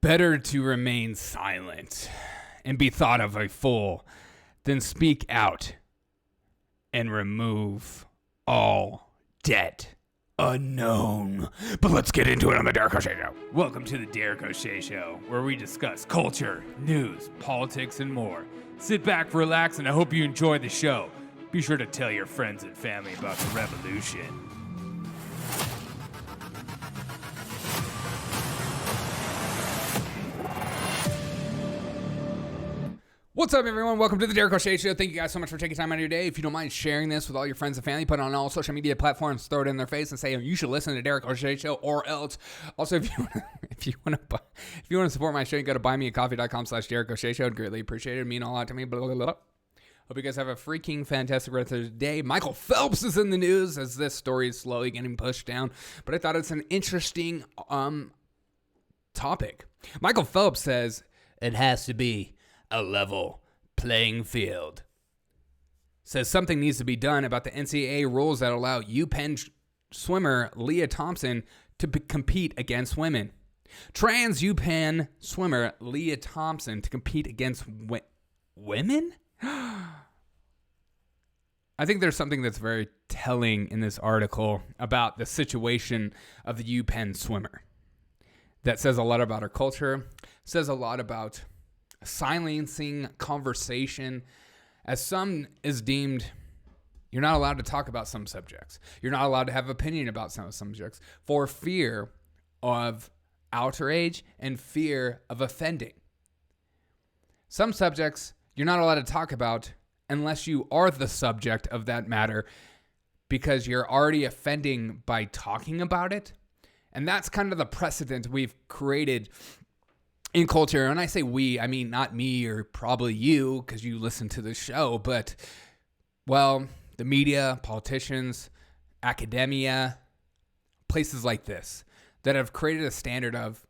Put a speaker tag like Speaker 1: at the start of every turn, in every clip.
Speaker 1: better to remain silent and be thought of a fool than speak out and remove all debt unknown. But let's get into it on the Derek O'Shea Show. Welcome to the Derek O'Shea Show, where we discuss culture, news, politics, and more. Sit back, relax, and I hope you enjoy the show. Be sure to tell your friends and family about the revolution. What's up, everyone? Welcome to the Derek O'Shea Show. Thank you guys so much for taking time out of your day. If you don't mind sharing this with all your friends and family, put it on all social media platforms, throw it in their face, and say, you should listen to Derek O'Shea Show, or else. Also, if you want to support my show, you go to buymeacoffee.com/Derek O'Shea Show. I'd greatly appreciate it. It'd mean a lot to me. Blah, blah, blah. Hope you guys have a freaking fantastic rest of the day. Michael Phelps is in the news as this story is slowly getting pushed down, but I thought it's an interesting topic. Michael Phelps says it has to be a level playing field. Says something needs to be done about the NCAA rules that allow penn swimmer Lia Thomas to compete against women. Trans penn swimmer Lia Thomas to compete against women? I think there's something that's very telling in this article about the situation of the penn swimmer. That says a lot about our culture, says a lot about silencing conversation, as some is deemed you're not allowed to talk about some subjects. You're not allowed to have opinion about some subjects for fear of outrage and fear of offending. Some subjects you're not allowed to talk about unless you are the subject of that matter, because you're already offending by talking about it. And that's kind of the precedent we've created in culture. And I say we, I mean not me or probably you, because you listen to the show, but, well, the media, politicians, academia, places like this that have created a standard of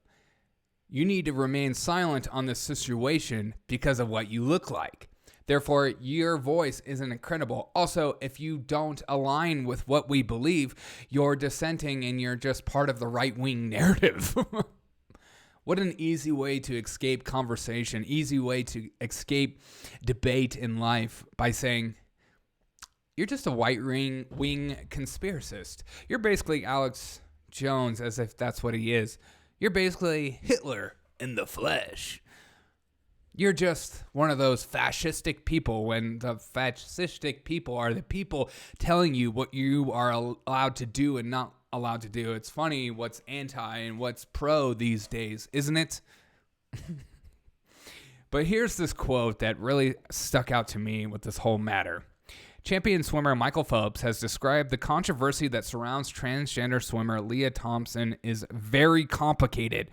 Speaker 1: you need to remain silent on this situation because of what you look like. Therefore, your voice isn't incredible. Also, if you don't align with what we believe, you're dissenting and you're just part of the right-wing narrative. What an easy way to escape conversation, easy way to escape debate in life by saying, you're just a wing conspiracist. You're basically Alex Jones, as if that's what he is. You're basically Hitler in the flesh. You're just one of those fascistic people, when the fascistic people are the people telling you what you are allowed to do and not allowed to do. It's funny what's anti and what's pro these days, isn't it? But here's this quote that really stuck out to me with this whole matter. Champion swimmer Michael Phelps has described the controversy that surrounds transgender swimmer Lia Thomas is very complicated,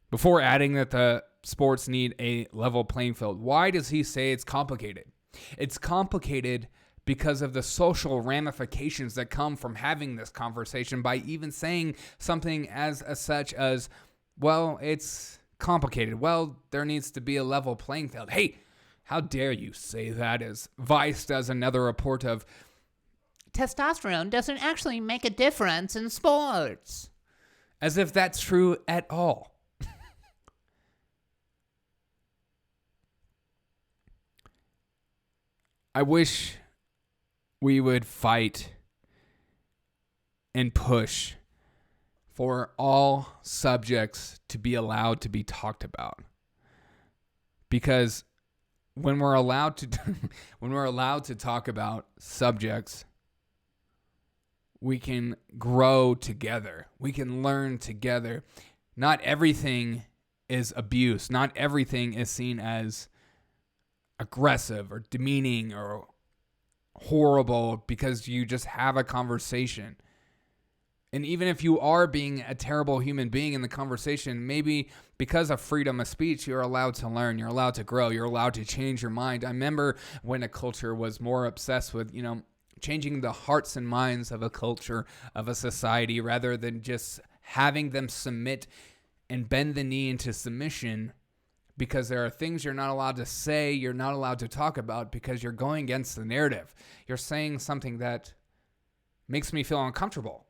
Speaker 1: before adding that the sports need a level playing field. Why does he say it's complicated? It's complicated because of the social ramifications that come from having this conversation, by even saying something as such as, well, it's complicated. Well, there needs to be a level playing field. Hey, how dare you say that, as Vice does another report of
Speaker 2: testosterone doesn't actually make a difference in sports.
Speaker 1: As if that's true at all. I wish we would fight and push for all subjects to be allowed to be talked about. Because when we're allowed to talk about subjects, we can grow together. We can learn together. Not everything is abuse. Not everything is seen as aggressive or demeaning or horrible because you just have a conversation. And even if you are being a terrible human being in the conversation, maybe because of freedom of speech, you're allowed to learn, you're allowed to grow, you're allowed to change your mind. I remember when a culture was more obsessed with, changing the hearts and minds of a culture, of a society, rather than just having them submit and bend the knee into submission, because there are things you're not allowed to say, you're not allowed to talk about, because you're going against the narrative. You're saying something that makes me feel uncomfortable.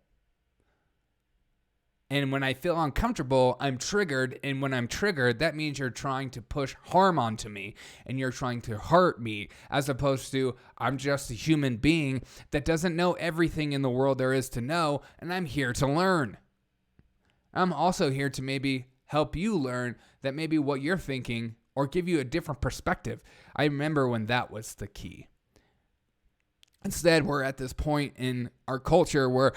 Speaker 1: And when I feel uncomfortable, I'm triggered. And when I'm triggered, that means you're trying to push harm onto me and you're trying to hurt me, as opposed to I'm just a human being that doesn't know everything in the world there is to know, and I'm here to learn. I'm also here to maybe help you learn that maybe what you're thinking or give you a different perspective. I remember when that was the key. Instead, we're at this point in our culture where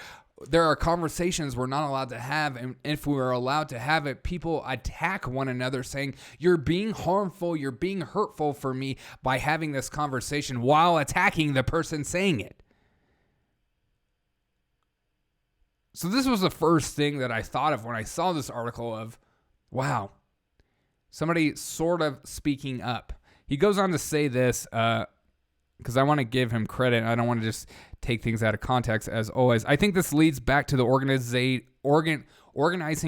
Speaker 1: there are conversations we're not allowed to have, and if we're allowed to have it, people attack one another saying, you're being harmful, you're being hurtful for me by having this conversation, while attacking the person saying it. So this was the first thing that I thought of when I saw this article of, wow, somebody sort of speaking up. He goes on to say this, because I want to give him credit. I don't want to just take things out of context, as always. I think this leads back to the organizing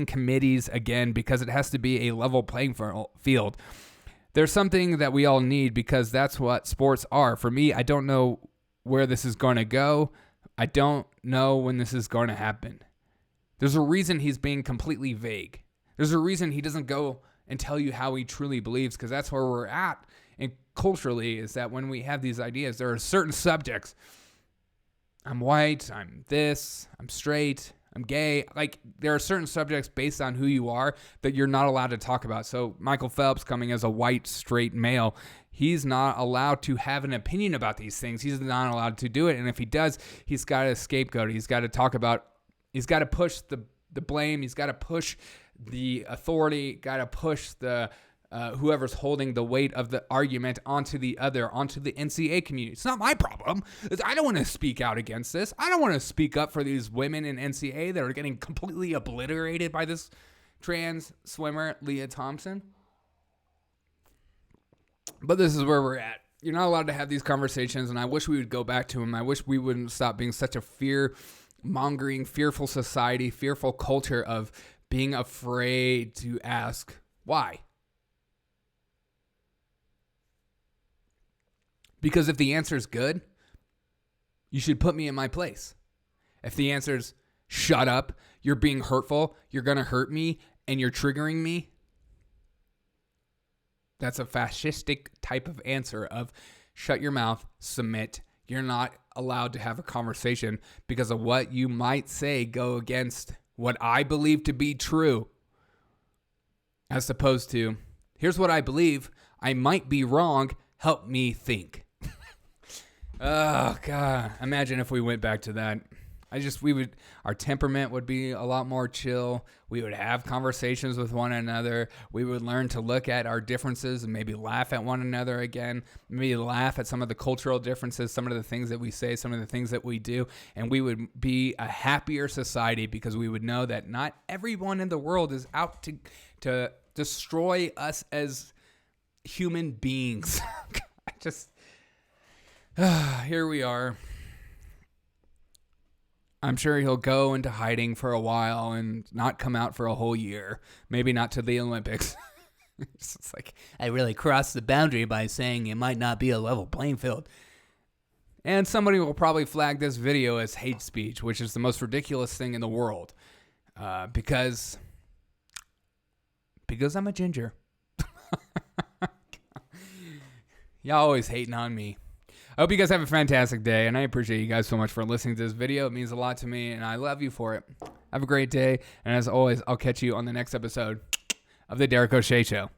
Speaker 1: committees again, because it has to be a level playing field. There's something that we all need, because that's what sports are. For me, I don't know where this is going to go. I don't know when this is going to happen. There's a reason he's being completely vague. There's a reason he doesn't go and tell you how he truly believes, because that's where we're at. And culturally, is that when we have these ideas, there are certain subjects. I'm white, I'm this, I'm straight, I'm gay. Like, there are certain subjects based on who you are that you're not allowed to talk about. So Michael Phelps, coming as a white, straight male, he's not allowed to have an opinion about these things. He's not allowed to do it. And if he does, he's got to scapegoat. He's got to talk about, he's got to push the blame. He's got to push the authority, got to push the whoever's holding the weight of the argument onto the NCAA community. It's not my problem. I don't want to speak out against this. I don't want to speak up for these women in NCAA that are getting completely obliterated by this trans swimmer, Lia Thomas. But this is where we're at. You're not allowed to have these conversations, and I wish we would go back to them. I wish we wouldn't stop being such a fear-mongering, fearful society, fearful culture of being afraid to ask why. Because if the answer is good, you should put me in my place. If the answer is shut up, you're being hurtful, you're going to hurt me, and you're triggering me, that's a fascistic type of answer of shut your mouth, submit. You're not allowed to have a conversation because of what you might say go against what I believe to be true. As opposed to, here's what I believe. I might be wrong. Help me think. Oh, God. Imagine if we went back to that. Our temperament would be a lot more chill. We would have conversations with one another. We would learn to look at our differences and maybe laugh at one another again. Maybe laugh at some of the cultural differences, some of the things that we say, some of the things that we do. And we would be a happier society because we would know that not everyone in the world is out to destroy us as human beings. Here we are. I'm sure he'll go into hiding for a while and not come out for a whole year. Maybe not to the Olympics. It's like,
Speaker 2: I really crossed the boundary by saying it might not be a level playing field.
Speaker 1: And somebody will probably flag this video as hate speech, which is the most ridiculous thing in the world. Because I'm a ginger. Y'all always hating on me. I hope you guys have a fantastic day, and I appreciate you guys so much for listening to this video. It means a lot to me, and I love you for it. Have a great day, and as always, I'll catch you on the next episode of The Derek O'Shea Show.